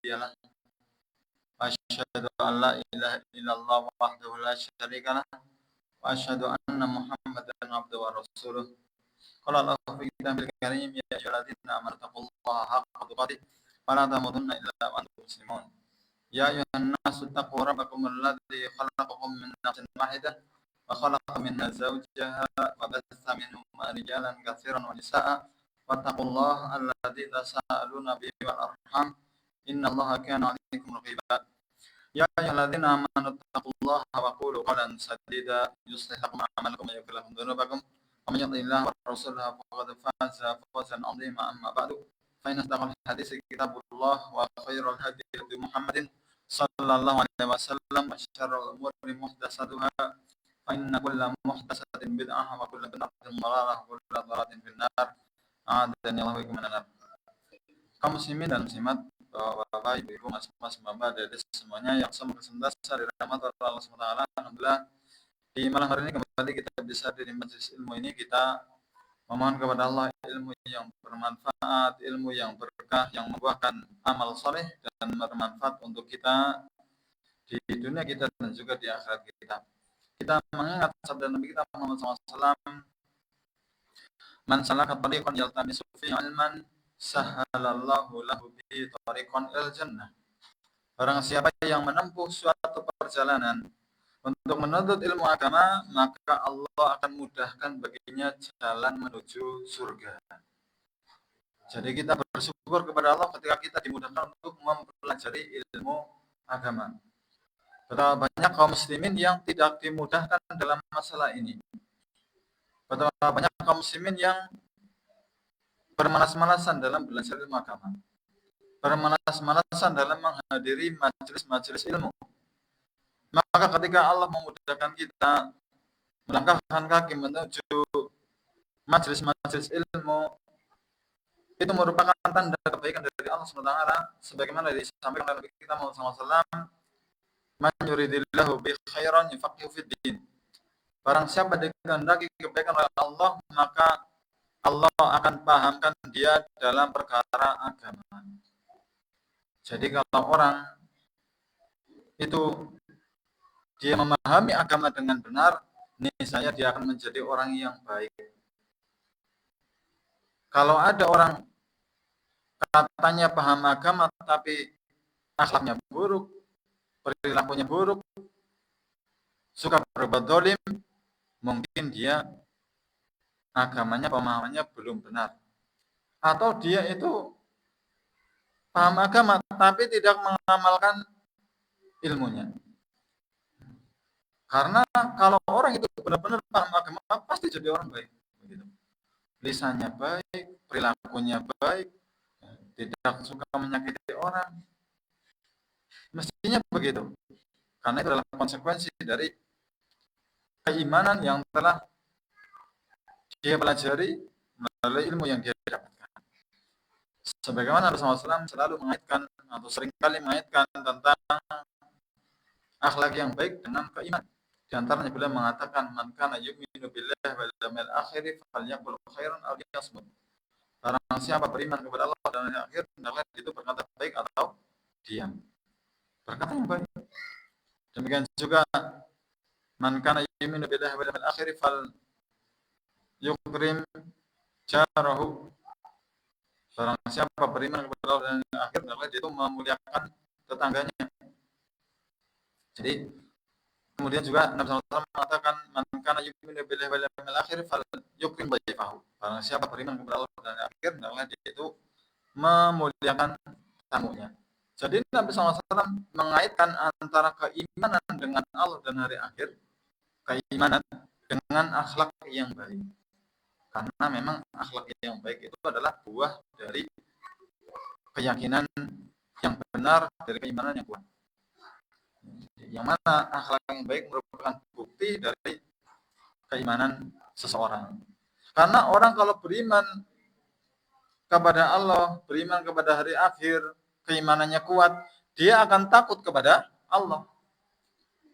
هادي له وأشهد أن لا إله إلا الله وحده لا شريك له وأشهد أن محمدا عبده ورسوله قال الله في كتابه الكريم يا أيها الذين آمنوا اتقوا الله حق تقاته ولا تموتن إلا وأنتم مسلمون يا أيها الناس اتقوا ربكم الذي خلقكم من نفس واحدة وخلق منها زوجها وبث منهما رجالا كثيرا ونساء واتقوا الله الذي تساءلون به والأرحام إن الله كان عليكم رقيبا يا أيها الذين آمنوا اتقوا الله وقولوا قولا سديدا يصلح لكم أعمالكم ويغفر لكم ذنوبكم ومن يطع الله ورسوله فقد فاز فوزا عظيما أما بعد فإن أصدق الحديث كتاب الله وخير الهدي هدي محمد صلى الله عليه وسلم وشر الأمور محدثاتها فإن كل محدثة بدعة وكل بدعة ضلالة وكل ضلالة في النار أعاذني الله وإياكم من النار. Kaum muslimin dan muslimat, Bapak, Ibu, Mas, Mbak, Dede semuanya yang semoga senantiasa dirahmati oleh Allah SWT. Alhamdulillah di malam hari ini kembali kita bisa di majelis ilmu ini. Kita memohon kepada Allah ilmu yang bermanfaat, ilmu yang berkah, yang membuahkan amal soleh dan bermanfaat untuk kita di dunia kita dan juga di akhirat kita. Kita mengingat sabda Nabi kita Muhammad SAW, man salaka tariqan yaltamisu fihi ilman sahalallahu lahu bihi tariqan ilal jannah. Barang siapa yang menempuh suatu perjalanan untuk menuntut ilmu agama, maka Allah akan mudahkan baginya jalan menuju surga. Jadi kita bersyukur kepada Allah ketika kita dimudahkan untuk mempelajari ilmu agama. Betapa banyak kaum muslimin yang tidak dimudahkan dalam masalah ini. Betapa banyak kaum muslimin yang bermalas-malasan dalam belajar ilmu agama, bermalas-malasan dalam menghadiri majelis-majelis ilmu. Maka ketika Allah memudahkan kita melangkahkan kaki menuju majelis-majelis ilmu, itu merupakan tanda kebaikan dari Allah SWT, sebagaimana disampaikan oleh Nabi kita Muhammad SAW, man yuridillahu bi khairan yufaqihu fid din. Barang siapa dikehendaki kebaikan oleh Allah, maka Allah akan pahamkan dia dalam perkara agama. Jadi kalau orang itu dia memahami agama dengan benar, niscaya dia akan menjadi orang yang baik. Kalau ada orang katanya paham agama tapi akhlaknya buruk, perilakunya buruk, suka berbuat zalim, mungkin dia agamanya, pemahamannya belum benar. Atau dia itu paham agama tapi tidak mengamalkan ilmunya. Karena kalau orang itu benar-benar paham agama, pasti jadi orang baik. Begitu. Lisannya baik, perilakunya baik, tidak suka menyakiti orang. Mestinya begitu. Karena itu adalah konsekuensi dari keimanan yang telah dia pelajari melalui ilmu yang dia dapatkan. Sebagaimana Rasulullah SAW selalu mengaitkan atau seringkali mengaitkan tentang akhlak yang baik dengan keimanan. Di antaranya beliau mengatakan, man kana yu'minu billahi wal yawmil akhir falyaqul khairan aw liyasmut. Barang siapa beriman kepada Allah dan hari akhir, hendaklah itu berkata baik atau diam. Berkata yang baik. Demikian juga man kana yu'minu billahi wal yawmil akhir fal yukrim jarahu. Barang siapa beriman kepada Allah dan akhir, hendaklah itu memuliakan tetangganya. Jadi kemudian juga Nabi SAW mengatakan, man kana yu'minu billahi wal yawmil akhir fal yukrim dhaifahu. Barang siapa beriman kepada Allah dan akhir, hendaklah itu memuliakan tamunya. Jadi Nabi SAW mengaitkan antara keimanan dengan Allah dan hari akhir, keimanan dengan akhlak yang baik. Karena memang akhlak yang baik itu adalah buah dari keyakinan yang benar, dari keimanan yang kuat. Yang mana akhlak yang baik merupakan bukti dari keimanan seseorang. Karena orang kalau beriman kepada Allah, beriman kepada hari akhir, keimanannya kuat, dia akan takut kepada Allah.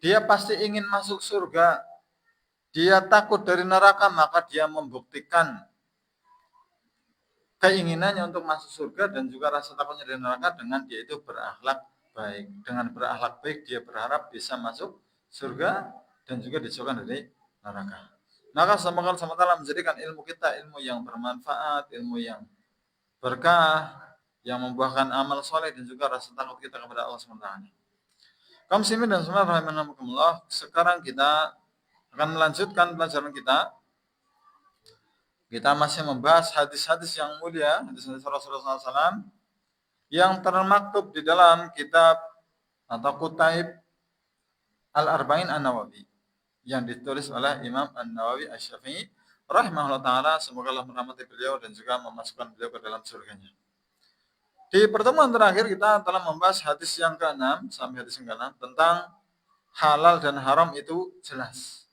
Dia pasti ingin masuk surga. Dia takut dari neraka, maka dia membuktikan keinginannya untuk masuk surga dan juga rasa takutnya dari neraka dengan dia itu berakhlak baik. Dengan berakhlak baik dia berharap bisa masuk surga dan juga dijauhkan dari neraka. Maka semoga Allah SWT menjadikan ilmu kita ilmu yang bermanfaat, ilmu yang berkah, yang membuahkan amal soleh dan juga rasa takut kita kepada Allah SWT. Kaum muslimin dan muslimat rahimakumullah, sekarang kita akan melanjutkan pelajaran kita. Kita masih membahas hadis-hadis yang mulia, hadis-hadis Rasulullah SAW yang termaktub di dalam kitab atau Kutaib Al-Arba'in An-Nawawi yang ditulis oleh Imam An-Nawawi Asy-Syafi'i rahimahullah taala, semoga Allah merahmati beliau dan juga memasukkan beliau ke dalam surganya. Di pertemuan terakhir kita telah membahas hadis yang ke-6 sampai hadis yang ke-6 tentang halal dan haram itu jelas.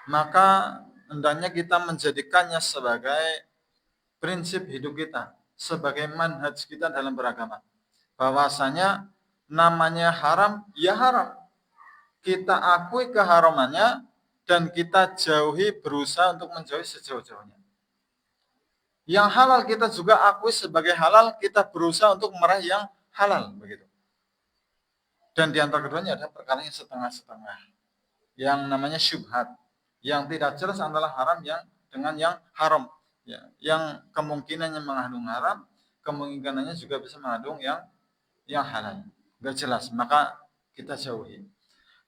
Maka hendaknya kita menjadikannya sebagai prinsip hidup kita, sebagai manhaj kita dalam beragama. Bahwasanya namanya haram, ya haram. Kita akui keharamannya dan kita jauhi, berusaha untuk menjauhi sejauh-jauhnya. Yang halal kita juga akui sebagai halal, kita berusaha untuk meraih yang halal, begitu. Dan di antara keduanya ada perkara yang setengah-setengah, yang namanya syubhat, yang tidak jelas antara haram yang dengan yang haram, ya, yang kemungkinannya mengandung haram, kemungkinannya juga bisa mengandung yang halal, nggak jelas, maka kita jauhi.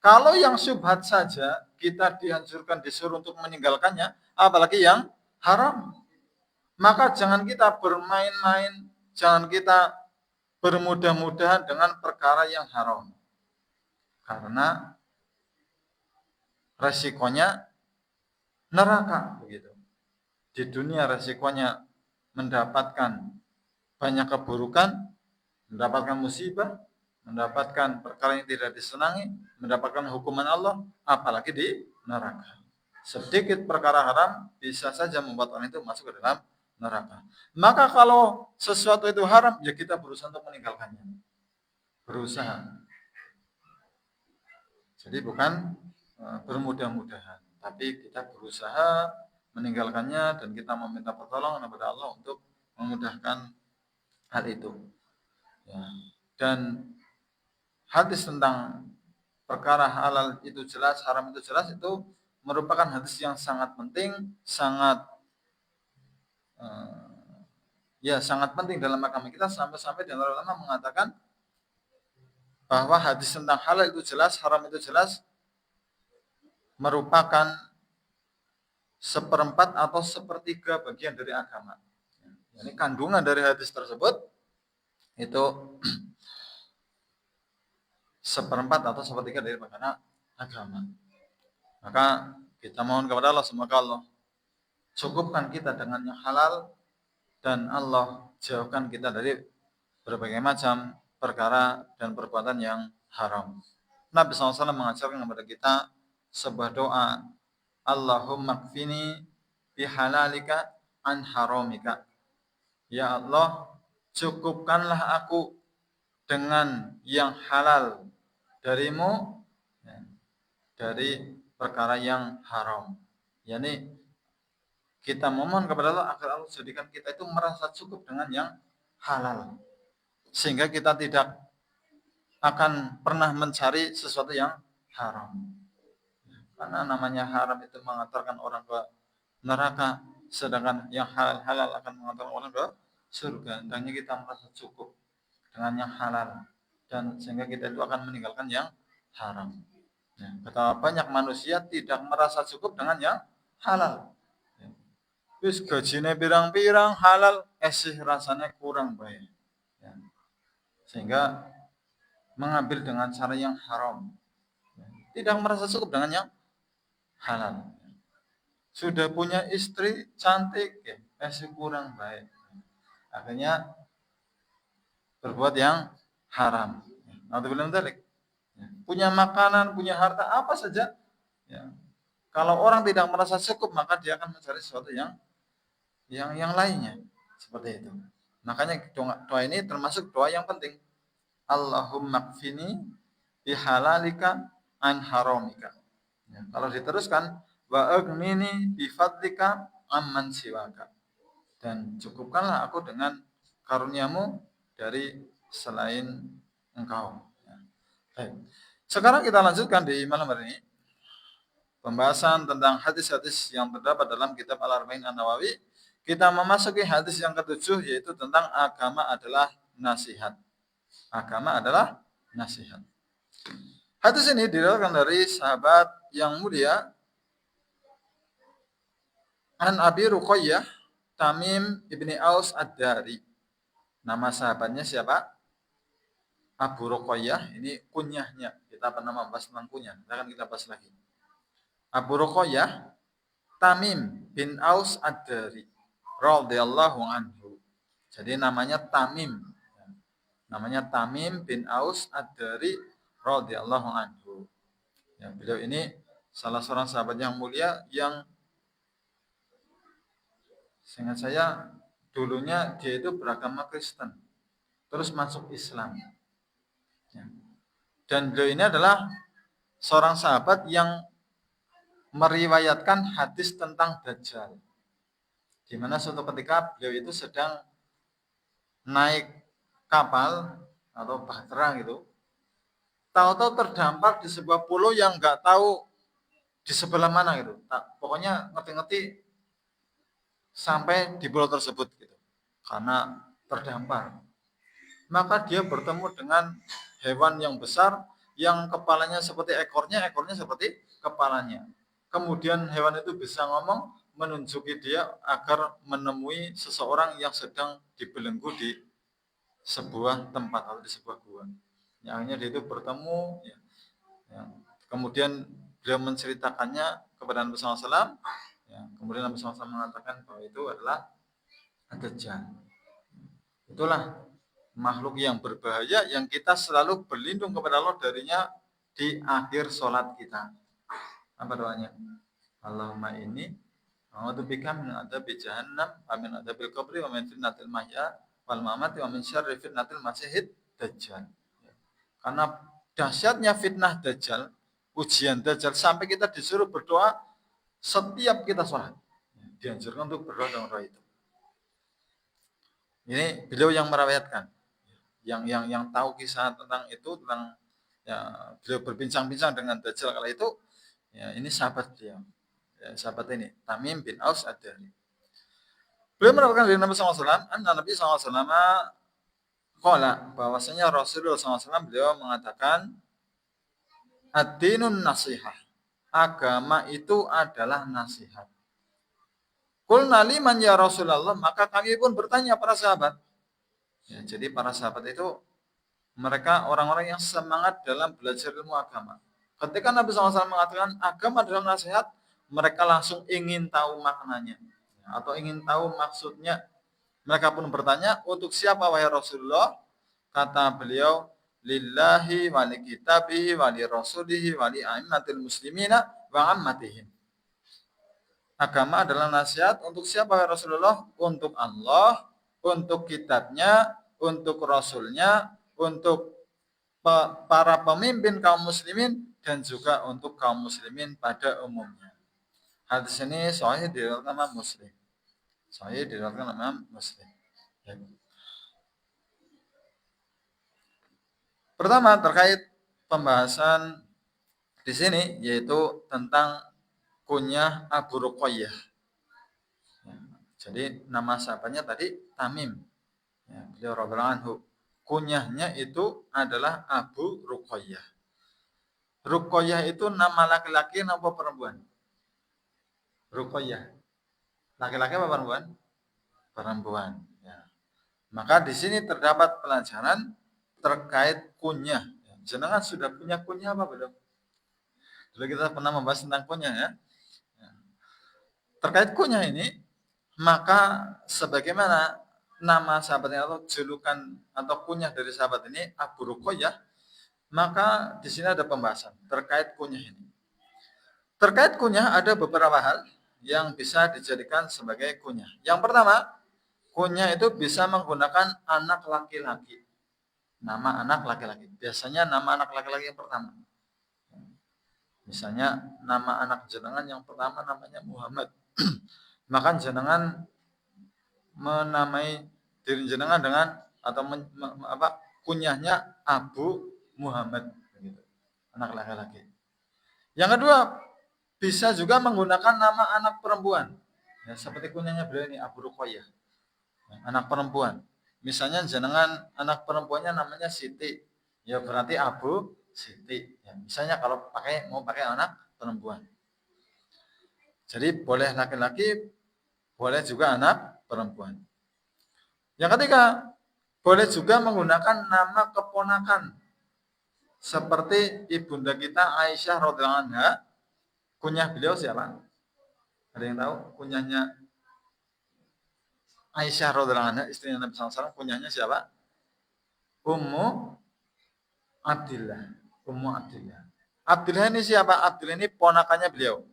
Kalau yang syubhat saja kita dianjurkan, disuruh untuk meninggalkannya, apalagi yang haram. Maka jangan kita bermain-main, jangan kita bermudah-mudahan dengan perkara yang haram. Karena resikonya neraka, begitu. Di dunia resikonya mendapatkan banyak keburukan, mendapatkan musibah, mendapatkan perkara yang tidak disenangi, mendapatkan hukuman Allah, apalagi di neraka. Sedikit perkara haram bisa saja membuat orang itu masuk ke dalam neraka. Maka kalau sesuatu itu haram, ya kita berusaha untuk meninggalkannya. Berusaha. Jadi bukan bermudah-mudahan, tapi kita berusaha meninggalkannya dan kita meminta pertolongan kepada Allah untuk memudahkan hal itu. Ya. Dan hadis tentang perkara halal itu jelas, haram itu jelas, itu merupakan hadis yang sangat penting, sangat sangat penting dalam agama kita, sampai-sampai di antara ulama mengatakan bahwa hadis tentang halal itu jelas, haram itu jelas merupakan seperempat atau sepertiga bagian dari agama. Jadi kandungan dari hadis tersebut itu seperempat atau sepertiga dari bagian agama. Maka kita mohon kepada Allah, semoga Allah cukupkan kita dengan yang halal dan Allah jauhkan kita dari berbagai macam perkara dan perbuatan yang haram. Nabi SAW mengajarkan kepada kita sebuah doa, Allahumma kfini bihalalika an haramika. Ya Allah, cukupkanlah aku dengan yang halal darimu, dari perkara yang haram. Yani kita memohon kepada Allah agar Allah jadikan kita itu merasa cukup dengan yang halal, sehingga kita tidak akan pernah mencari sesuatu yang haram. Karena namanya haram itu mengantarkan orang ke neraka, sedangkan yang halal akan mengantarkan orang ke surga. Hendaknya kita merasa cukup dengan yang halal, dan sehingga kita itu akan meninggalkan yang haram. Ya, betapa banyak manusia tidak merasa cukup dengan yang halal. Wis gajine pirang-pirang halal, esih rasanya kurang baik. Ya. Sehingga mengambil dengan cara yang haram. Tidak merasa cukup dengan yang halal. Sudah punya istri cantik, ya, esih kurang baik. Akhirnya berbuat yang haram. Nanti belum balik. Punya makanan, punya harta, apa saja. Ya. Kalau orang tidak merasa cukup, maka dia akan mencari sesuatu yang lainnya, seperti itu. Makanya doa ini termasuk doa yang penting. Allahumma kfini bihalalika an haramika. Ya, kalau diteruskan wa aghnini bifadlika amman siwaka. dan cukupkanlah aku dengan karuniamu dari selain engkau. Baik. Sekarang kita lanjutkan di malam hari ini pembahasan tentang hadis-hadis yang terdapat dalam kitab Al-Arba'in An-Nawawi. Kita memasuki hadis yang ketujuh, yaitu tentang agama adalah nasihat. Agama adalah nasihat. Hadis ini diriwayatkan dari sahabat yang mulia An Abi Ruqayyah Tamim ibni Aus Ad-Dari. Nama sahabatnya siapa? Abu Ruqayyah. Ini kunyahnya. Kita pernah membahas tentang kunyah. Akan kita bahas lagi. Abu Ruqayyah Tamim bin Aus Ad-Dari radhiyallahu anhu. Jadi namanya Tamim. Namanya Tamim bin Aus Ad-Dari radhiyallahu anhu. Ya, beliau ini salah seorang sahabat yang mulia yang seingat saya dulunya dia itu beragama Kristen, terus masuk Islam. Ya. Dan beliau ini adalah seorang sahabat yang meriwayatkan hadis tentang Dajjal. Di mana suatu ketika beliau itu sedang naik kapal atau bahtera gitu, tahu-tahu terdampar di sebuah pulau yang nggak tahu di sebelah mana gitu. Pokoknya ngerti-ngerti sampai di pulau tersebut gitu. Karena terdampar. Maka dia bertemu dengan hewan yang besar yang kepalanya seperti ekornya seperti kepalanya. Kemudian hewan itu bisa ngomong, menunjuki dia agar menemui seseorang yang sedang dibelenggu di sebuah tempat atau di sebuah gua. Akhirnya dia itu bertemu, kemudian beliau menceritakannya kepada Nabi SAW. Kemudian Nabi SAW mengatakan bahwa itu adalah Dajjal. Itulah makhluk yang berbahaya yang kita selalu berlindung kepada Allah darinya di akhir sholat kita. Apa doanya? Allahumma inni a'udzubika min adzabi jahannam wa min adzabil qabri wa min fitnatil mahya wal mamati wa min syarri fitnatil masiihid dajjal. Karena dahsyatnya fitnah Dajjal, ujian Dajjal, sampai kita disuruh berdoa setiap kita sholat. Dianjurkan untuk berdoa dengan doa itu. Ini beliau yang meriwayatkan, yang tahu kisah tentang itu, tentang beliau berbincang-bincang dengan Dajjal kala itu. Ini sahabat beliau, sahabat ini Tamim bin Aus Ad-Dari. Beliau meriwayatkan dari Nabi SAW, Nabi SAW qala, bahwasanya Rasulullah SAW beliau mengatakan ad-dinun nasihah, agama itu adalah nasihat. Qulna liman ya Rasulullah, maka kami pun bertanya para sahabat. Jadi para sahabat itu mereka orang-orang yang semangat dalam belajar ilmu agama. Ketika Nabi SAW mengatakan agama adalah nasihat, mereka langsung ingin tahu maknanya atau ingin tahu maksudnya. Mereka pun bertanya, untuk siapa wahai Rasulullah? Kata beliau, lillahi wa li kitabihi wa li rasulihi wa li a'immatil muslimina wa ammatihim. Agama adalah nasihat untuk siapa wahai Rasulullah? Untuk Allah, untuk kitabnya, untuk rasulnya, untuk para pemimpin kaum muslimin, dan juga untuk kaum muslimin pada umumnya. Hadis ini sahih diriwayatkan Imam Muslim. Sahih diriwayatkan Imam Muslim. Pertama terkait pembahasan di sini yaitu tentang kunyah Abu Ruqayyah. Jadi nama sahabatnya tadi Tamim. Beliau radhiyallahu anhu. Kunyahnya itu adalah Abu Ruqayyah. Ruqayyah itu nama laki-laki atau perempuan? Ruqayyah. Laki-laki apa perempuan? Perempuan. Maka di sini terdapat pelajaran terkait kunyah. Jenengan sudah punya kunyah apa belum? Dulu kita pernah membahas tentang kunyah ya. Terkait kunyah ini, maka sebagaimana nama sahabatnya atau julukan atau kunyah dari sahabat ini Abu Ruqayyah, maka di sini ada pembahasan terkait kunyah ini. Terkait kunyah ada beberapa hal yang bisa dijadikan sebagai kunyah. Yang pertama, kunyah itu bisa menggunakan anak laki-laki. Nama anak laki-laki. Biasanya nama anak laki-laki yang pertama. Misalnya nama anak jenengan yang pertama namanya Muhammad. Maka jenengan menamai diri jenengan dengan atau kunyahnya Abu Muhammad begitu. Anak laki-laki. Yang kedua, bisa juga menggunakan nama anak perempuan. Ya, seperti kunyahnya beliau ini Abu Ruqayyah. Anak perempuan. Misalnya jenengan anak perempuannya namanya Siti. Ya berarti Abu Siti. Ya, misalnya kalau mau pakai anak perempuan. Jadi boleh laki-laki, boleh juga anak perempuan. Yang ketiga, boleh juga menggunakan nama keponakan. Seperti ibunda kita Aisyah radhiyallahu anha, kunyah beliau siapa? Ada yang tahu kunyahnya Aisyah radhiyallahu anha, istri Nabi SAW, kunyahnya siapa? Ummu Abdillah. Ummu Abdillah. Abdillah ini siapa? Abdillah ini ponakannya beliau.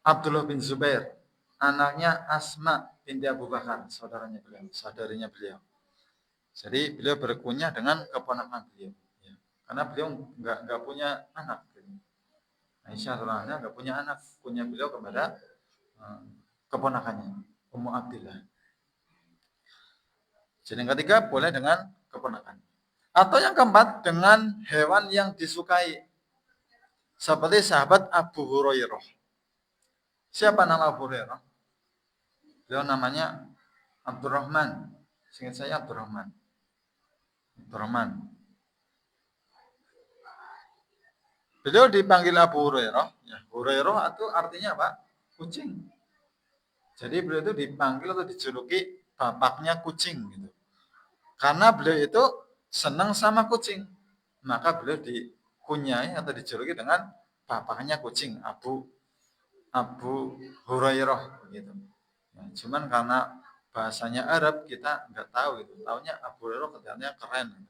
Abdullah bin Zubair, anaknya Asma binti Abu Bakar, saudarinya beliau. Jadi beliau berkunyah dengan keponakan beliau. Ya. Karena beliau nggak punya anak. Aisyah radhiyallahu anha nggak punya anak, kunyah beliau kepada keponakannya, Ummu Abdillah. Jadi yang ketiga boleh dengan keponakan. Atau yang keempat dengan hewan yang disukai. Seperti sahabat Abu Hurairah. Siapa nama Abu Hurairah? Beliau namanya Abdurrahman. Seingat saya Abdurrahman. Beliau dipanggil Abu Hurairah. Ya, Hurairah itu artinya apa? Kucing. Jadi beliau itu dipanggil atau dijuluki bapaknya kucing gitu. Karena beliau itu senang sama kucing. Maka beliau dikunyai atau dijuluki dengan bapaknya kucing, Abu Hurairah gitu. Ya, cuman karena bahasanya Arab kita nggak tahu gitu. Taunya Abu Hurairah katanya keren.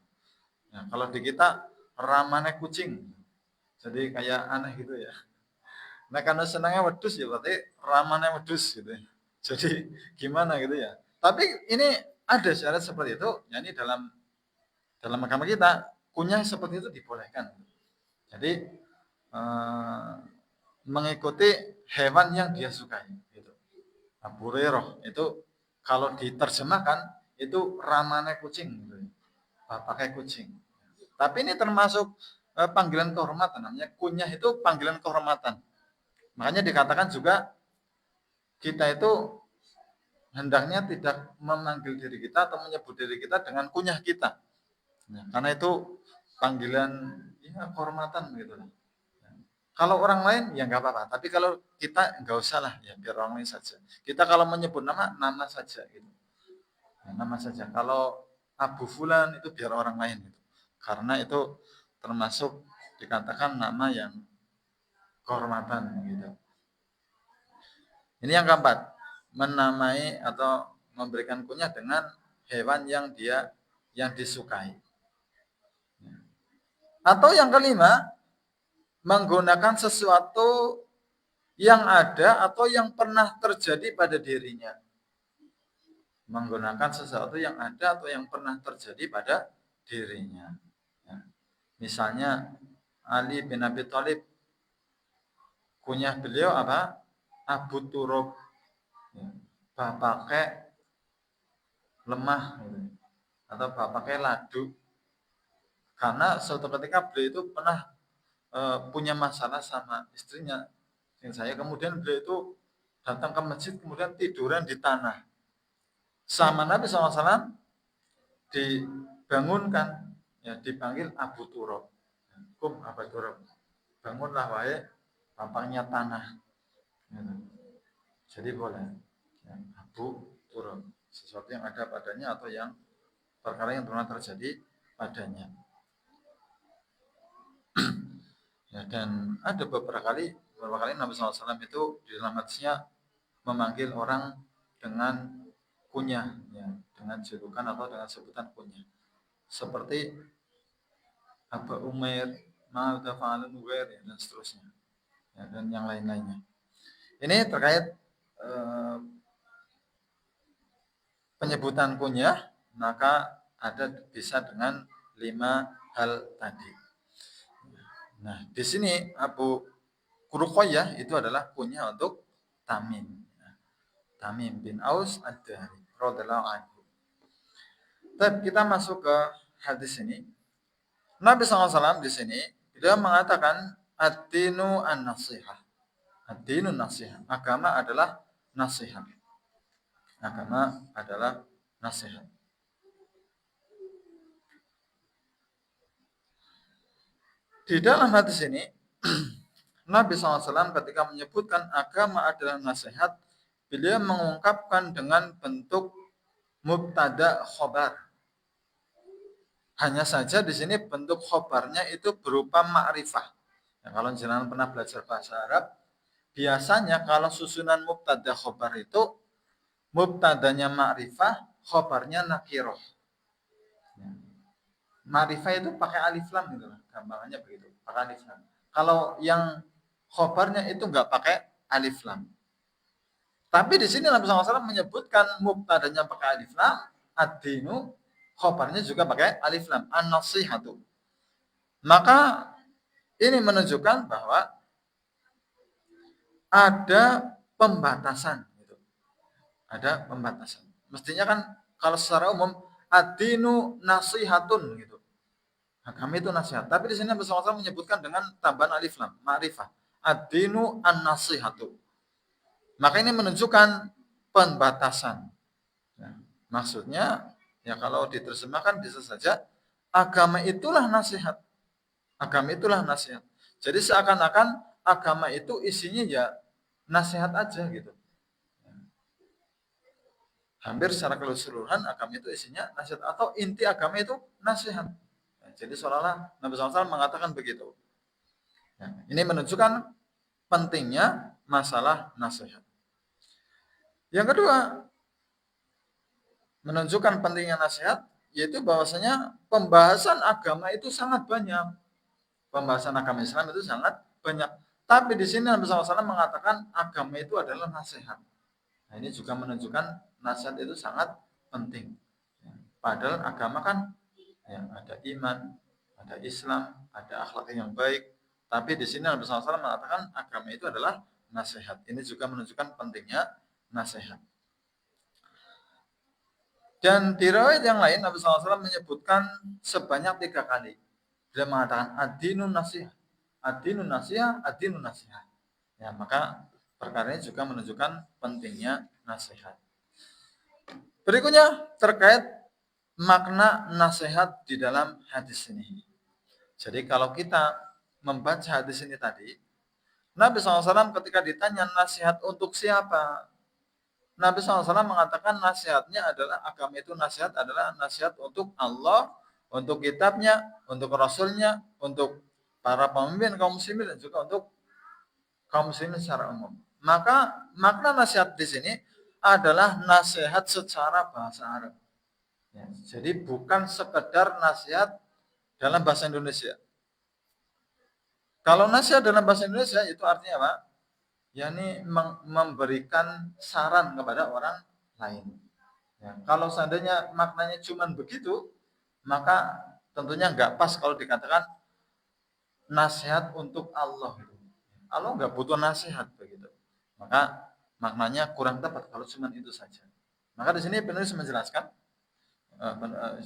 Ya, kalau di kita ramane kucing. Jadi kayak aneh gitu ya. Nah karena senangnya wedus ya berarti ramane wedus gitu. Jadi gimana gitu ya. Tapi ini ada syarat seperti itu. Ya ini dalam agama kita kunyah seperti itu dibolehkan. Jadi mengikuti hewan yang dia sukai. Gitu. Abu Hurairah itu kalau diterjemahkan itu ramane kucing, gitu. Pakai kucing. Tapi ini termasuk panggilan kehormatan, namanya kunyah itu panggilan kehormatan. Makanya dikatakan juga kita itu hendaknya tidak memanggil diri kita atau menyebut diri kita dengan kunyah kita. Ya, karena itu panggilan ya, kehormatan gitu. Kalau orang lain ya nggak apa-apa, tapi kalau kita nggak usah lah ya biar orang lain saja. Kita kalau menyebut nama saja gitu. Ya, nama saja. Kalau Abu Fulan itu biar orang lain gitu. Karena itu termasuk dikatakan nama yang kehormatan gitu. Ini yang keempat, menamai atau memberikan kunyah dengan hewan yang disukai. Atau yang kelima, menggunakan sesuatu yang ada atau yang pernah terjadi pada dirinya. Menggunakan sesuatu yang ada atau yang pernah terjadi pada dirinya. Ya. Misalnya Ali bin Abi Thalib, kunyah beliau apa? Abu Turub, ya. Bapake lemah, gitu. Atau bapake ladu. Karena suatu ketika beliau itu pernah punya masalah sama istrinya. Saya kemudian beliau itu datang ke masjid kemudian tiduran di tanah. Sama Nabi SAW dibangunkan, ya dipanggil Abu Turab. Abu Turab, bangunlah wahai bapaknya tanah. Jadi boleh ya, Abu Turab, sesuatu yang ada padanya atau yang perkara yang pernah terjadi padanya. Ya, dan ada beberapa kali Nabi SAW itu di dalam hadisnya memanggil orang dengan kunyah, ya, dengan julukan atau dengan sebutan kunyah. Seperti Aba Umair, Ma'uda Fa'alun Uwair, ya, dan seterusnya. Ya, dan yang lain-lainnya. Ini terkait penyebutan kunyah, maka ada bisa dengan 5 hal tadi. Nah, di sini Abu Ruqayyah itu adalah kunyah untuk Tamim. Tamim bin Aus ad-Dari radhiyallahu anhu. Tapi kita masuk ke hadis ini. Nabi SAW di sini beliau mengatakan ad-dinu an-nasihah. Ad-dinu nasihah. Agama adalah nasihat. Agama adalah nasihat. Di dalam hadis ini Nabi SAW ketika menyebutkan agama adalah nasihat, beliau mengungkapkan dengan bentuk mubtada khobar. Hanya saja di sini bentuk khobarnya itu berupa ma'rifah. Ya, kalau jenengan pernah belajar bahasa Arab, biasanya kalau susunan mubtada khobar itu mubtadanya ma'rifah, khobarnya nakiroh. Ya. Ma'rifah itu pakai alif lam gitu lah, gampangannya begitu, pakai alif lam. Kalau yang khobarnya itu nggak pakai alif lam. Tapi di sini Nabi SAW menyebutkan mubtadanya pakai alif lam, ad-dinu, khobarnya juga pakai alif lam, an-nasihatu. Maka ini menunjukkan bahwa ada pembatasan gitu. Ada pembatasan. Mestinya kan kalau secara umum ad-dinu nasihatun gitu. Agama itu nasihat. Tapi di sini Nabi SAW menyebutkan dengan tambahan alif lam, ma'rifah. Ad-dinu an-nasihatu. Maka ini menunjukkan pembatasan. Nah, maksudnya ya kalau diterjemahkan bisa saja agama itulah nasihat. Agama itulah nasihat. Jadi seakan-akan agama itu isinya ya nasihat aja gitu. Hampir secara keseluruhan agama itu isinya nasihat atau inti agama itu nasihat. Jadi seolah-olah Nabi SAW mengatakan begitu. Ya, ini menunjukkan pentingnya masalah nasihat. Yang kedua, menunjukkan pentingnya nasihat, yaitu bahwasanya pembahasan agama itu sangat banyak. Pembahasan agama Islam itu sangat banyak. Tapi di sini Nabi SAW mengatakan agama itu adalah nasihat. Nah, ini juga menunjukkan nasihat itu sangat penting. Padahal agama kan ya, ada iman, ada Islam, ada akhlak yang baik. Tapi di sini Nabi SAW mengatakan agama itu adalah nasihat. Ini juga menunjukkan pentingnya nasihat. Dan di riwayat yang lain Nabi SAW menyebutkan sebanyak 3 kali. Dia mengatakan ad-dinu nasihat, ad-dinu nasihat, ad-dinu nasihat. Ya, maka perkara ini juga menunjukkan pentingnya nasihat. Berikutnya terkait makna nasihat di dalam hadis ini. Jadi kalau kita membaca hadis ini tadi, Nabi SAW ketika ditanya nasihat untuk siapa? Nabi SAW mengatakan nasihatnya adalah agama itu nasihat adalah nasihat untuk Allah, untuk kitabnya, untuk Rasulnya, untuk para pemimpin kaum muslimin dan juga untuk kaum muslimin secara umum. Maka makna nasihat di sini adalah nasihat secara bahasa Arab. Ya, jadi bukan sekedar nasihat dalam bahasa Indonesia. Kalau nasihat dalam bahasa Indonesia itu artinya apa? yakni memberikan saran kepada orang lain. Ya, kalau seandainya maknanya cuma begitu, maka tentunya nggak pas kalau dikatakan nasihat untuk Allah. Allah nggak butuh nasihat begitu. Maka maknanya kurang tepat kalau cuma itu saja. Maka di sini penulis menjelaskan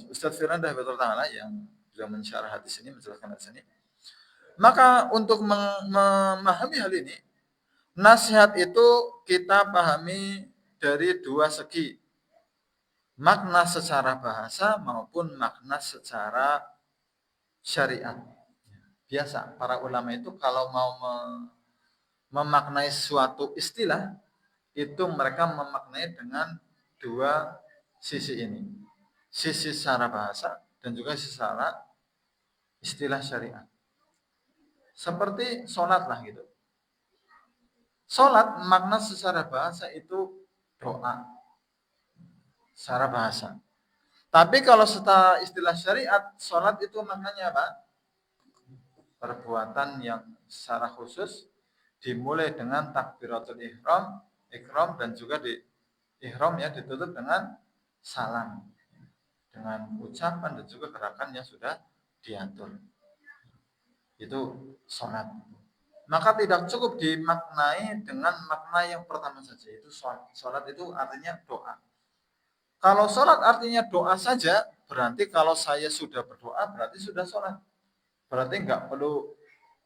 Ustadz Firanda Habibatul Ta'ala yang sudah mensyarah hadis ini menjelaskan hadis ini. Maka untuk memahami hal ini, nasihat itu kita pahami dari 2 segi. Makna secara bahasa maupun makna secara syariat. Biasa para ulama itu kalau mau memaknai suatu istilah, itu mereka memaknai dengan 2 sisi ini. Sisi secara bahasa dan juga secara istilah syariat. Seperti sholat lah gitu. Sholat makna secara bahasa itu doa. Secara bahasa. Tapi kalau setelah istilah syariat, sholat itu maknanya apa? Perbuatan yang secara khusus dimulai dengan takbiratul ihram dan juga di ihram ya ditutup dengan salam. Dengan ucapan dan juga gerakan yang sudah diatur. Itu sholat. Maka tidak cukup dimaknai dengan makna yang pertama saja, itu sholat. Sholat itu artinya doa. Kalau sholat artinya doa saja, berarti kalau saya sudah berdoa, berarti sudah sholat. Berarti nggak perlu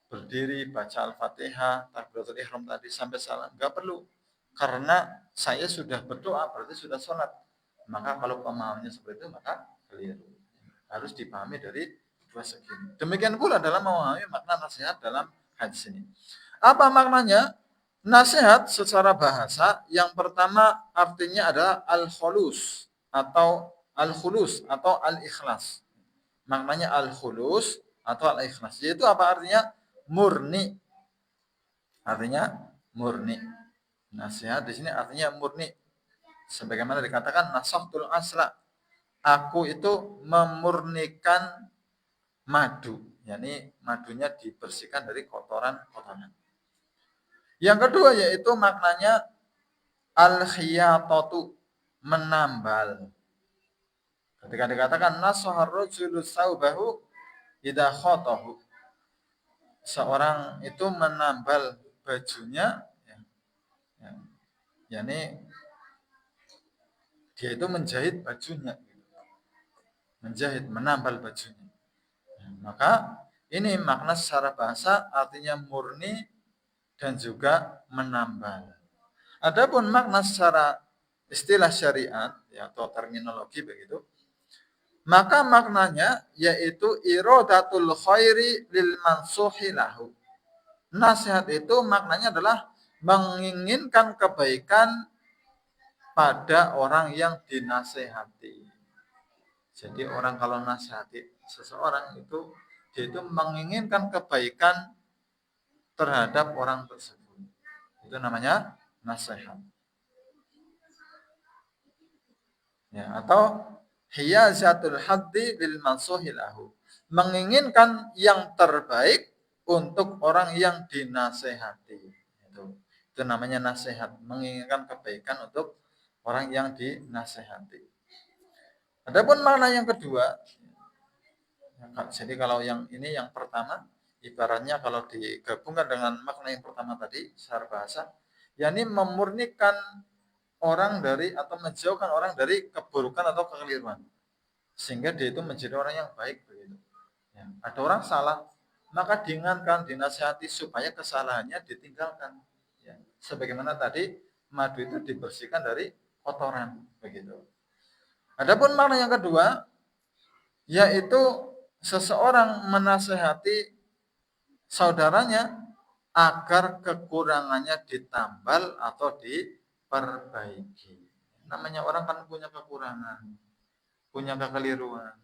berdiri, baca Al-Fatihah, takbiratul ihram tadi sampai salam, nggak perlu. Karena saya sudah berdoa, berarti sudah sholat. Maka kalau pemahamannya seperti itu, maka keliru. Harus dipahami dari dua segi. Demikian pula dalam memahami makna nasihat dalam hadis ini. Apa maknanya? Nasihat secara bahasa yang pertama artinya adalah al-khulus atau al-khulus atau al-ikhlas. Maknanya al-khulus atau al-ikhlas. Yaitu apa artinya? Murni. Artinya murni. Nasihat di sini artinya murni. Sebagaimana dikatakan nasahtul asla. Aku itu memurnikan madu. yakni madunya dibersihkan dari kotoran-kotoran. Yang kedua yaitu maknanya al-khiyatatu, menambal. Ketika dikatakan nasahar rajulu saubahu idza khatahu. Seorang itu menambal bajunya yakni dia itu menjahit bajunya. Menjahit, menambal bajunya. Maka ini makna secara bahasa artinya murni dan juga menambal. Adapun makna secara istilah syariat atau terminologi begitu, maka maknanya yaitu iradatul khairi lil mansuhi lahu. Nasihat itu maknanya adalah menginginkan kebaikan pada orang yang dinasehati. Jadi orang kalau nasihati seseorang itu dia itu menginginkan kebaikan terhadap orang tersebut. Itu namanya nasihat. Ya, atau hiyazatul haddi lil mansuhi lahu. Menginginkan yang terbaik untuk orang yang dinasehati. Itu namanya nasihat, menginginkan kebaikan untuk orang yang dinasehati. Adapun makna yang kedua, jadi kalau yang ini yang pertama, ibaratnya kalau digabungkan dengan makna yang pertama tadi secara bahasa, yakni memurnikan orang dari atau menjauhkan orang dari keburukan atau kekeliruan, sehingga dia itu menjadi orang yang baik begitu. Ya, ada orang salah, maka diingatkan, dinasihati supaya kesalahannya ditinggalkan. Ya, sebagaimana tadi madu itu dibersihkan dari kotoran begitu. Adapun makna yang kedua, yaitu seseorang menasehati saudaranya agar kekurangannya ditambal atau diperbaiki. Namanya orang kan punya kekurangan, punya kekeliruan.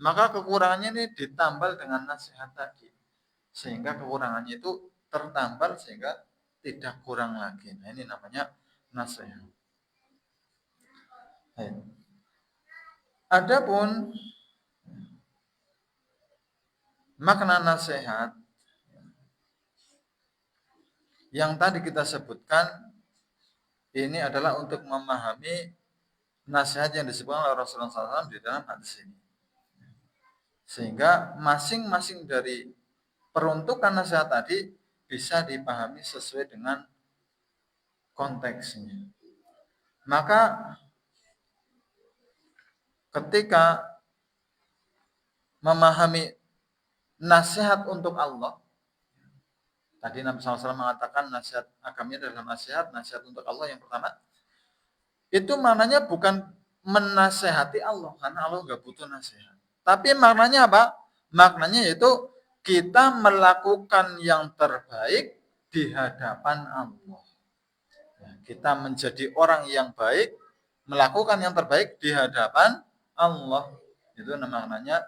Maka kekurangannya ini ditambal dengan nasihat tadi. Sehingga kekurangannya itu tertambal sehingga tidak kurang lagi. Nah, ini namanya nasihat. Adapun makna nasihat yang tadi kita sebutkan ini adalah untuk memahami nasihat yang disebutkan oleh Rasulullah SAW di dalam hadis ini. Sehingga masing-masing dari peruntukan nasihat tadi bisa dipahami sesuai dengan konteksnya. Maka ketika memahami nasihat untuk Allah, tadi Nabi SAW mengatakan nasihat agamanya adalah nasihat untuk Allah yang pertama, itu maknanya bukan menasehati Allah, karena Allah nggak butuh nasihat. Tapi maknanya apa? Maknanya yaitu kita melakukan yang terbaik di hadapan Allah. Ya, kita menjadi orang yang baik, melakukan yang terbaik di hadapan Allah. Itu namanya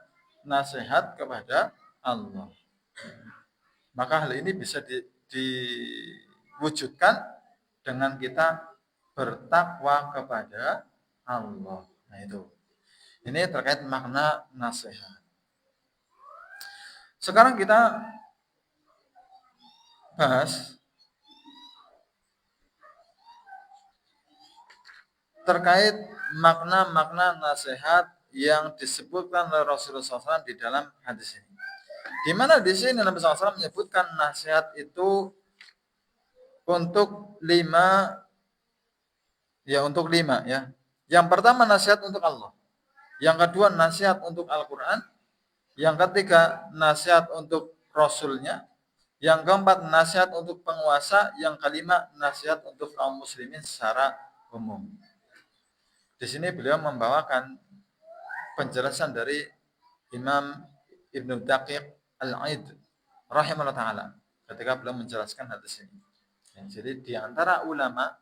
nasihat kepada Allah. Maka hal ini bisa diwujudkan dengan kita bertakwa kepada Allah. Nah itu. Ini terkait makna nasihat. Sekarang kita bahas terkait makna-makna nasihat yang disebutkan oleh Rasulullah SAW di dalam hadis ini. Di mana di sini Nabi SAW menyebutkan nasihat itu untuk untuk lima ya. Yang pertama nasihat untuk Allah. Yang kedua nasihat untuk Al-Quran. Yang ketiga nasihat untuk Rasulnya. Yang keempat nasihat untuk penguasa. Yang kelima nasihat untuk kaum muslimin secara umum. Di sini beliau membawakan penjelasan dari Imam Ibnu Daqiq Al-Aid rahimahullah ta'ala ketika beliau menjelaskan hadis ini. Jadi di antara ulama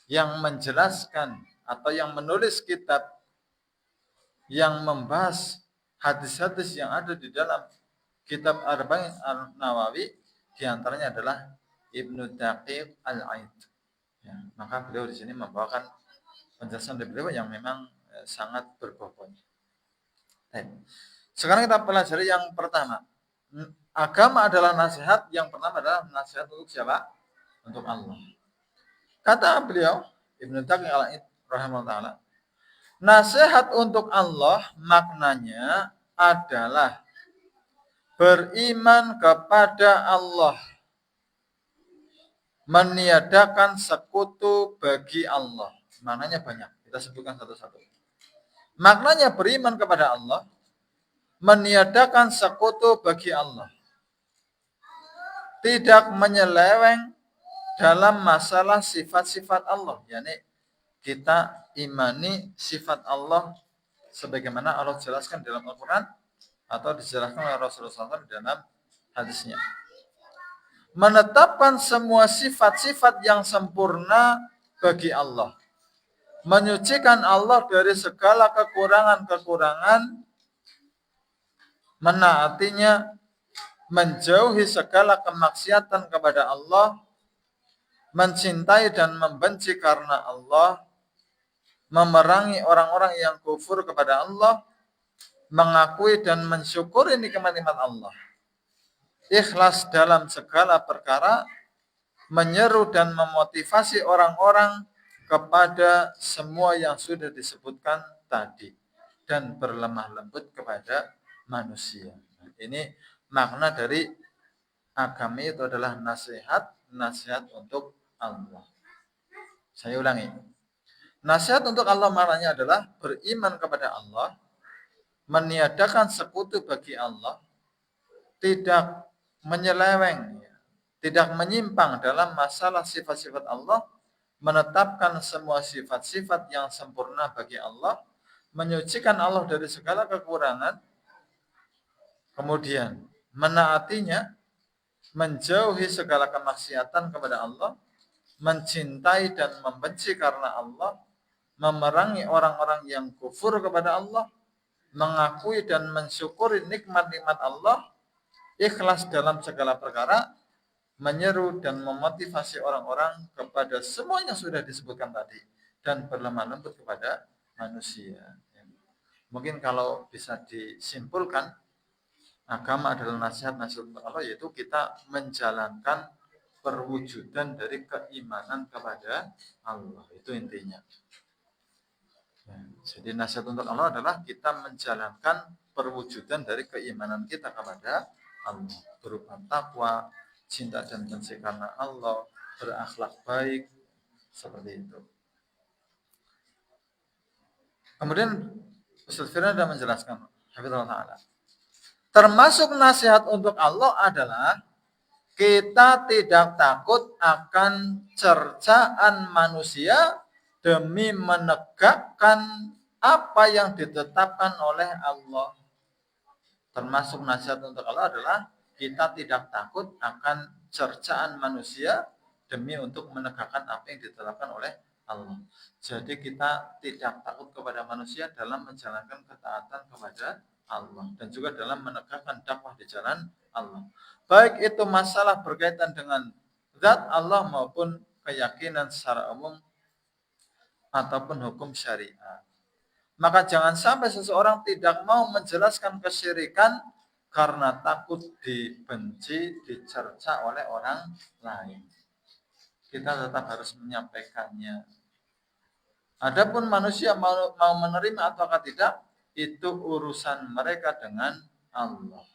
yang menjelaskan atau yang menulis kitab yang membahas hadis-hadis yang ada di dalam kitab Arba'in An-Nawawi, di antaranya adalah Ibnu Daqiq Al-Aid. Ya, maka beliau di sini membawakan penjelasan dari beliau yang memang sangat berbobot. Sekarang kita pelajari yang pertama. Agama adalah nasihat. Yang pertama adalah nasihat untuk siapa? Untuk Allah. Kata beliau, Ibnu Daqiq Al-Aid rahimahullah ta'ala, nasihat untuk Allah maknanya adalah beriman kepada Allah, meniadakan sekutu bagi Allah. Maknanya banyak, kita sebutkan satu-satu. Maknanya beriman kepada Allah, meniadakan sekutu bagi Allah, tidak menyeleweng dalam masalah sifat-sifat Allah, yakni kita imani sifat Allah sebagaimana Allah jelaskan dalam Al-Quran atau dijelaskan oleh Rasulullah SAW dalam hadisnya. Menetapkan semua sifat-sifat yang sempurna bagi Allah, menyucikan Allah dari segala kekurangan-kekurangan, menaatinya, menjauhi segala kemaksiatan kepada Allah, mencintai dan membenci karena Allah, memerangi orang-orang yang kufur kepada Allah, mengakui dan mensyukuri nikmat-nikmat Allah, ikhlas dalam segala perkara, menyeru dan memotivasi orang-orang kepada semua yang sudah disebutkan tadi, dan berlemah lembut kepada manusia. Ini makna dari agama itu adalah nasihat untuk Allah. Saya ulangi. Nasihat untuk Allah maknanya adalah beriman kepada Allah, meniadakan sekutu bagi Allah, tidak menyeleweng, tidak menyimpang dalam masalah sifat-sifat Allah, menetapkan semua sifat-sifat yang sempurna bagi Allah, menyucikan Allah dari segala kekurangan, kemudian menaatinya, menjauhi segala kemaksiatan kepada Allah, mencintai dan membenci karena Allah, memerangi orang-orang yang kufur kepada Allah, mengakui dan mensyukuri nikmat-nikmat Allah, ikhlas dalam segala perkara, menyeru dan memotivasi orang-orang kepada semua yang sudah disebutkan tadi, dan berlemah lembut kepada manusia. Mungkin kalau bisa disimpulkan, agama adalah nasihat-nasihat untuk Allah, yaitu kita menjalankan perwujudan dari keimanan kepada Allah. Itu intinya. Jadi nasihat untuk Allah adalah kita menjalankan perwujudan dari keimanan kita kepada Allah, berupa takwa, cinta dan benci karena Allah, berakhlak baik, seperti itu. Kemudian Ustaz Firman sudah menjelaskan, hafizallahu ta'ala, termasuk nasihat untuk Allah adalah kita tidak takut akan cercaan manusia demi menegakkan apa yang ditetapkan oleh Allah. Termasuk nasihat untuk Allah adalah kita tidak takut akan cercaan manusia demi untuk menegakkan apa yang ditetapkan oleh Allah. Jadi kita tidak takut kepada manusia dalam menjalankan ketaatan kepada Allah dan juga dalam menegakkan dakwah di jalan Allah. Baik itu masalah berkaitan dengan zat Allah maupun keyakinan secara umum ataupun hukum syariat. Maka jangan sampai seseorang tidak mau menjelaskan kesyirikan karena takut dibenci, dicerca oleh orang lain. Kita tetap harus menyampaikannya. Adapun manusia mau menerima atau tidak, itu urusan mereka dengan Allah.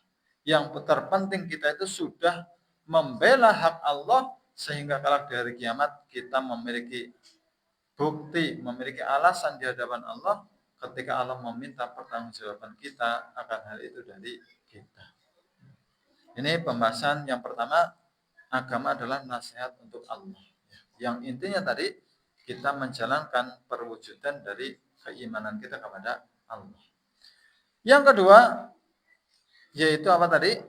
Yang terpenting kita itu sudah membela hak Allah sehingga kelak di hari kiamat kita memiliki bukti, memiliki alasan di hadapan Allah ketika Allah meminta pertanggungjawaban kita akan hal itu dari kita. Ini pembahasan yang pertama, agama adalah nasihat untuk Allah. Yang intinya tadi kita menjalankan perwujudan dari keimanan kita kepada Allah. Yang kedua, yaitu apa tadi?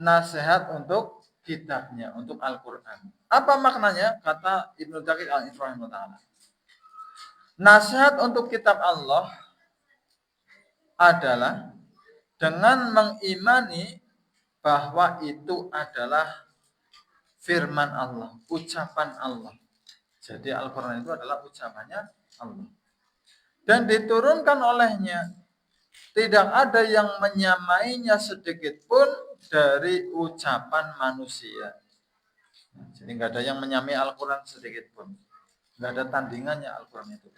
Nasihat untuk kitabnya, untuk Al-Quran. Apa maknanya? Kata Ibnu Daqiq Al-Ifrahimah. Nasihat untuk kitab Allah adalah dengan mengimani bahwa itu adalah firman Allah, ucapan Allah. Jadi Al-Quran itu adalah ucapannya Allah. Dan diturunkan olehnya. Tidak ada yang menyamainya sedikit pun dari ucapan manusia. Jadi nggak ada yang menyamai Al-Quran sedikit pun. Nggak ada tandingannya Al-Quran itu.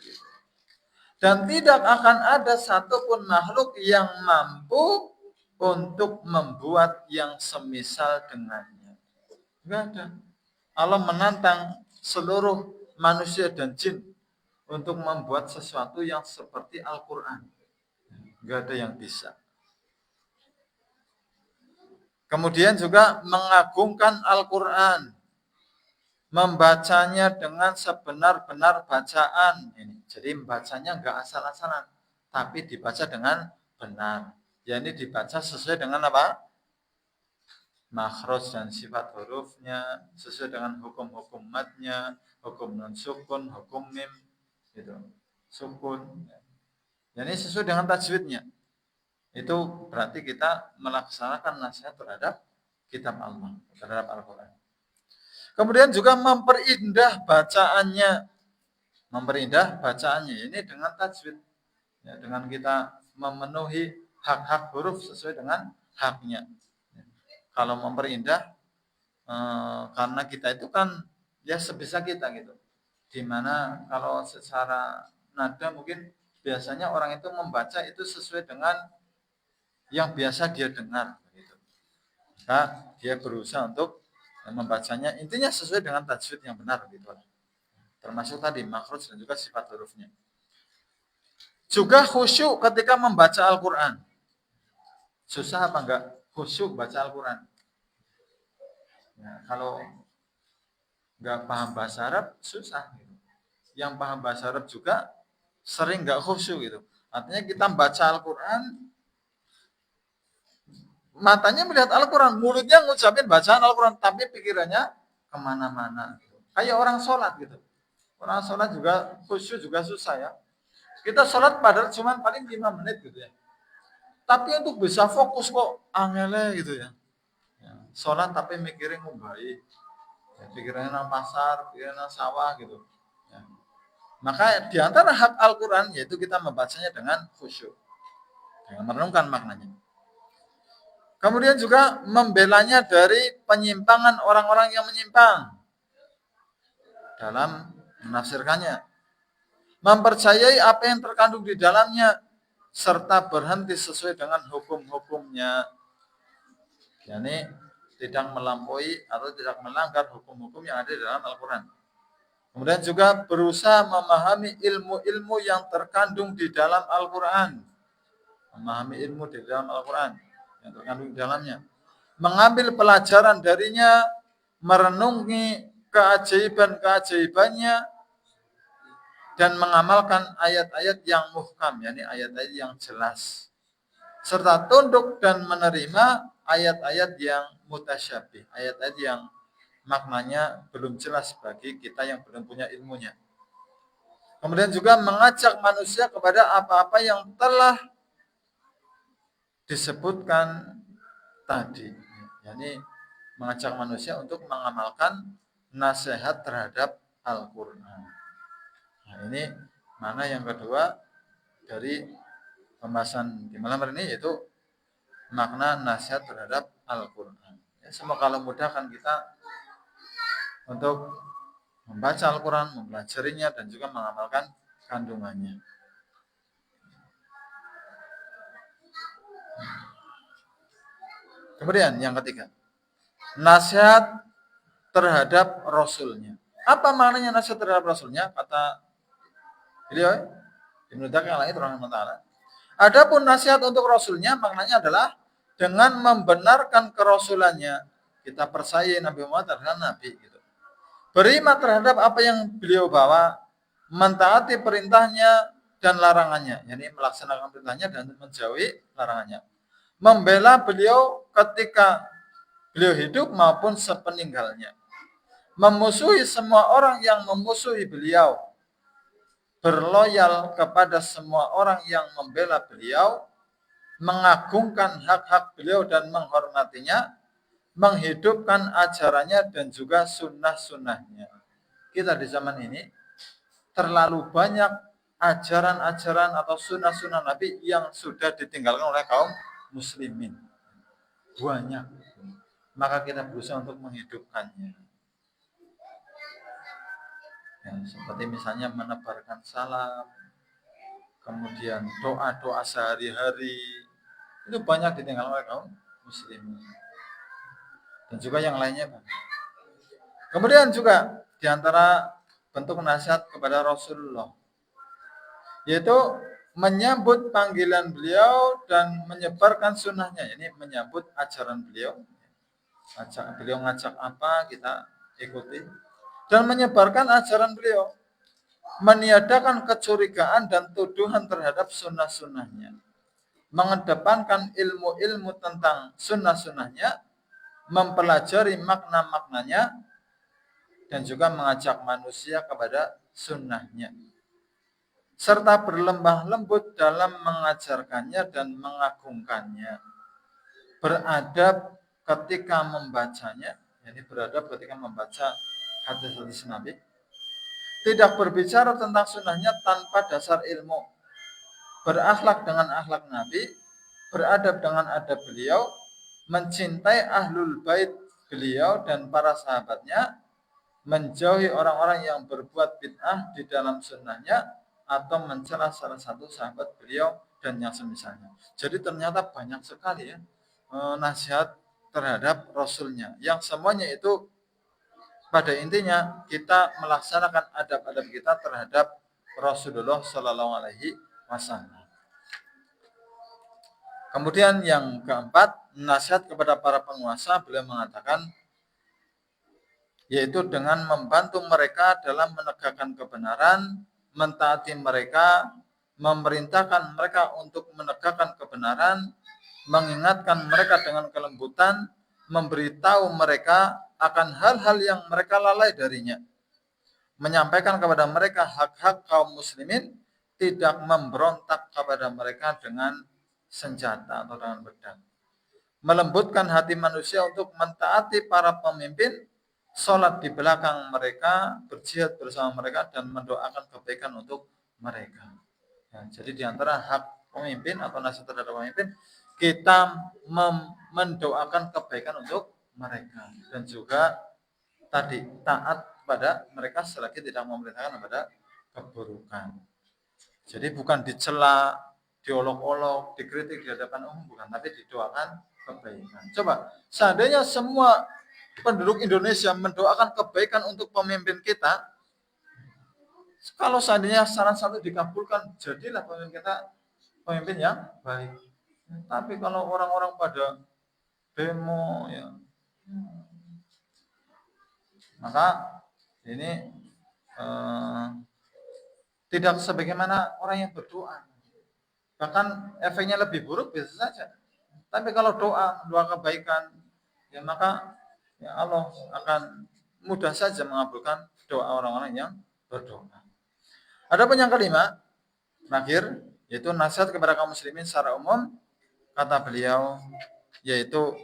Dan tidak akan ada satupun makhluk yang mampu untuk membuat yang semisal dengannya. Nggak ada. Allah menantang seluruh manusia dan jin untuk membuat sesuatu yang seperti Al-Quran. Nggak ada yang bisa. Kemudian juga mengagungkan Al-Quran. Membacanya dengan sebenar-benar bacaan. Jadi membacanya nggak asal-asalan. Tapi dibaca dengan benar. Ya ini dibaca sesuai dengan apa? Makhraj dan sifat hurufnya. Sesuai dengan hukum-hukum matnya. Hukum nun sukun, hukum mim. Gitu. Sukun. Jadi sesuai dengan tajwidnya. Itu berarti kita melaksanakan nasihat terhadap kitab Allah, terhadap Al-Quran. Kemudian juga memperindah bacaannya. Memperindah bacaannya. Ini dengan tajwid. Ya, dengan kita memenuhi hak-hak huruf sesuai dengan haknya. Kalau memperindah, karena kita itu kan ya sebisa kita gitu. Dimana kalau secara nada mungkin biasanya orang itu membaca itu sesuai dengan yang biasa dia dengar. Gitu. Maka dia berusaha untuk membacanya intinya sesuai dengan tajwid yang benar gitu. Termasuk tadi makhraj dan juga sifat hurufnya. Juga khusyuk ketika membaca Al-Quran. Susah apa enggak khusyuk baca Al-Quran? Ya, kalau enggak paham bahasa Arab susah. Gitu. Yang paham bahasa Arab juga sering enggak khusyuk gitu. Artinya kita baca Al-Quran, matanya melihat Al-Quran, mulutnya ngucapin bacaan Al-Quran, tapi pikirannya kemana-mana. Kayak orang sholat gitu. Orang sholat juga khusyuk juga susah ya. Kita sholat padahal cuma paling 5 menit gitu ya. Tapi untuk bisa fokus kok angele gitu ya. Sholat tapi mikirin ngubai. Ya, pikirannya nang pasar, pikirannya nang sawah gitu. Ya. Maka di antara hak Al-Quran yaitu kita membacanya dengan khusyuk. Dengan merenungkan maknanya. Kemudian juga membelanya dari penyimpangan orang-orang yang menyimpang dalam menafsirkannya. Mempercayai apa yang terkandung di dalamnya serta berhenti sesuai dengan hukum-hukumnya. Yani tidak melampaui atau tidak melanggar hukum-hukum yang ada di dalam Al-Quran. Kemudian juga berusaha memahami ilmu-ilmu yang terkandung di dalam Al-Quran. Memahami ilmu di dalam Al-Quran yang terkandung di dalamnya. Mengambil pelajaran darinya, merenungi keajaiban-keajaibannya, dan mengamalkan ayat-ayat yang muhkam, yakni ayat-ayat yang jelas. Serta tunduk dan menerima ayat-ayat yang mutasyabih, ayat-ayat yang maknanya belum jelas bagi kita yang belum punya ilmunya. Kemudian juga mengajak manusia kepada apa-apa yang telah disebutkan tadi. Yani mengajak manusia untuk mengamalkan nasihat terhadap Al-Quran. Nah, ini mana yang kedua dari pembahasan di malam hari ini yaitu makna nasihat terhadap Al-Quran. Ya, semoga Allah mudahkan kita untuk membaca Al-Quran, mempelajarinya, dan juga mengamalkan kandungannya. Kemudian yang ketiga, nasihat terhadap Rasulnya. Apa maknanya nasihat terhadap Rasulnya? Kata beliau, Ibnu Daqiq Al-Aid. Adapun nasihat untuk Rasulnya maknanya adalah dengan membenarkan kerasulannya. Kita percaya Nabi Muhammad adalah Nabi. Gitu. Beriman terhadap apa yang beliau bawa, mentaati perintahnya dan larangannya. Yani melaksanakan perintahnya dan menjauhi larangannya. Membela beliau ketika beliau hidup maupun sepeninggalnya. Memusuhi semua orang yang memusuhi beliau. Berloyal kepada semua orang yang membela beliau, mengagungkan hak-hak beliau dan menghormatinya, menghidupkan ajarannya dan juga sunnah-sunnahnya. Kita di zaman ini terlalu banyak ajaran-ajaran atau sunnah-sunnah Nabi yang sudah ditinggalkan oleh kaum muslimin. Banyak. Maka kita berusaha untuk menghidupkannya. Ya, seperti misalnya menebarkan salam, kemudian doa-doa sehari-hari, itu banyak ditinggalkan oleh kaum muslimin. Dan juga yang lainnya. Kemudian juga diantara bentuk nasihat kepada Rasulullah, yaitu menyambut panggilan beliau dan menyebarkan sunnahnya. Ini menyambut ajaran beliau. Beliau ngajak apa, kita ikuti. Dan menyebarkan ajaran beliau. Meniadakan kecurigaan dan tuduhan terhadap sunnah-sunnahnya. Mengedepankan ilmu-ilmu tentang sunnah-sunnahnya, mempelajari makna-maknanya, dan juga mengajak manusia kepada sunnahnya. Serta berlembah lembut dalam mengajarkannya dan mengagungkannya. Beradab ketika membacanya, yani beradab ketika membaca hadis-hadis Nabi. Tidak berbicara tentang sunnahnya tanpa dasar ilmu. Berakhlak dengan akhlak Nabi, beradab dengan adab beliau, mencintai ahlul bait beliau dan para sahabatnya, menjauhi orang-orang yang berbuat bid'ah di dalam sunnahnya, atau mencela salah satu sahabat beliau dan yang semisalnya. Jadi ternyata banyak sekali ya nasihat terhadap Rasulnya, yang semuanya itu pada intinya kita melaksanakan adab-adab kita terhadap Rasulullah Shallallahu Alaihi Wasallam. Kemudian yang keempat, nasihat kepada para penguasa, beliau mengatakan, yaitu dengan membantu mereka dalam menegakkan kebenaran, mentaati mereka, memerintahkan mereka untuk menegakkan kebenaran, mengingatkan mereka dengan kelembutan, memberitahu mereka akan hal-hal yang mereka lalai darinya, menyampaikan kepada mereka hak-hak kaum muslimin, tidak memberontak kepada mereka dengan senjata atau dengan pedang, melembutkan hati manusia untuk mentaati para pemimpin, sholat di belakang mereka, berjihad bersama mereka, dan mendoakan kebaikan untuk mereka. Ya, jadi di antara hak pemimpin atau nasihat terhadap pemimpin, kita mendoakan kebaikan untuk mereka, dan juga tadi taat pada mereka selagi tidak memerintahkan kepada keburukan. Jadi bukan dicela, diolok-olok, dikritik di hadapan umum, bukan, tapi didoakan kebaikan. Coba, seandainya semua penduduk Indonesia mendoakan kebaikan untuk pemimpin kita, kalau seandainya saran satu dikabulkan, jadilah pemimpin kita pemimpin yang baik. Tapi kalau orang-orang pada demo, ya, maka ini tidak sebagaimana orang yang berdoa. Bahkan efeknya lebih buruk bisa saja. Tapi kalau doa kebaikan, ya maka ya Allah akan mudah saja mengabulkan doa orang-orang yang berdoa. Adapun yang kelima, terakhir, yaitu nasihat kepada kaum muslimin secara umum, kata beliau, yaitu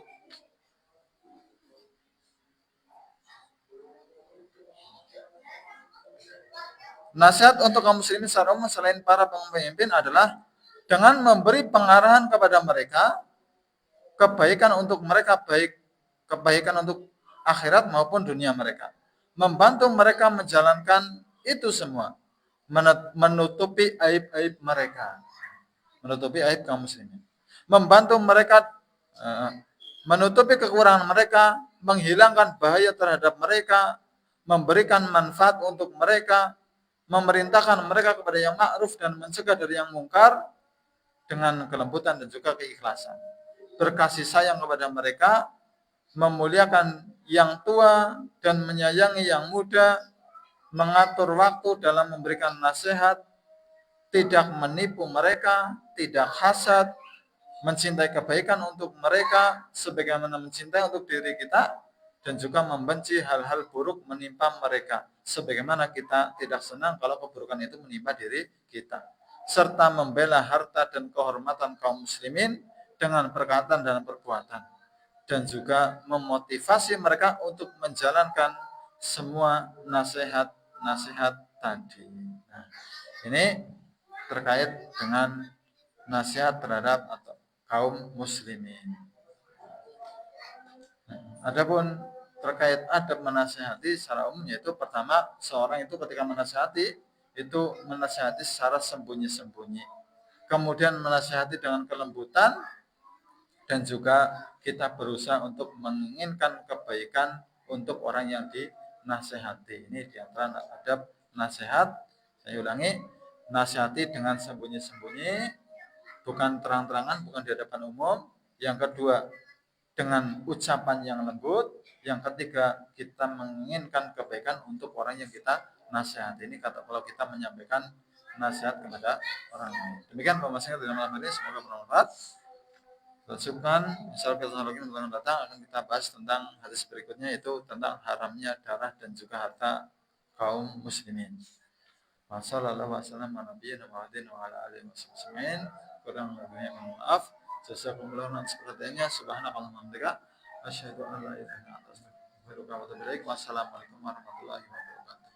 nasihat untuk kaum muslimin secara umum selain para pemimpin adalah dengan memberi pengarahan kepada mereka, kebaikan untuk mereka, baik kebaikan untuk akhirat maupun dunia mereka. Membantu mereka menjalankan itu semua, menutupi aib-aib mereka, menutupi aib kaum muslimin. Membantu mereka menutupi kekurangan mereka, menghilangkan bahaya terhadap mereka, memberikan manfaat untuk mereka, memerintahkan mereka kepada yang ma'ruf dan mencegah dari yang mungkar dengan kelembutan dan juga keikhlasan. Berkasih sayang kepada mereka, memuliakan yang tua dan menyayangi yang muda, mengatur waktu dalam memberikan nasihat, tidak menipu mereka, tidak hasad, mencintai kebaikan untuk mereka sebagaimana mencintai untuk diri kita, dan juga membenci hal-hal buruk menimpa mereka sebagaimana kita tidak senang kalau keburukan itu menimpa diri kita, serta membela harta dan kehormatan kaum muslimin dengan perkataan dan perbuatan, dan juga memotivasi mereka untuk menjalankan semua nasihat-nasihat tadi. Nah, ini terkait dengan nasihat terhadap kaum muslimin. Adapun terkait adab menasihati secara umum, yaitu pertama, seorang itu ketika menasihati itu menasihati secara sembunyi-sembunyi. Kemudian menasihati dengan kelembutan, dan juga kita berusaha untuk menginginkan kebaikan untuk orang yang dinasihati. Ini diantara adab nasihat. Saya ulangi, nasihati dengan sembunyi-sembunyi, bukan terang-terangan, bukan di hadapan umum. Yang kedua, dengan ucapan yang lembut. Yang ketiga, kita menginginkan kebaikan untuk orang yang kita nasihati. Ini kata kalau kita menyampaikan nasihat kepada orang lain. Demikian pembahasan dalam malam ini, semoga bermanfaat. Lanjutkan, misal kita lagi minggu datang akan kita bahas tentang hadis berikutnya, yaitu tentang haramnya darah dan juga harta kaum muslimin. Wassallallahu wasallam ala nabiyina Muhammadin wa ala alihi wasallam. Kurang lebihnya mohon maaf. Jazakumullah khairan sepertinya. Subhanakallahumma wa bihamdika asyhadu an la ilaha illa anta astaghfiruka wa atubu ilaik. Wassalamualaikum warahmatullahi wabarakatuh.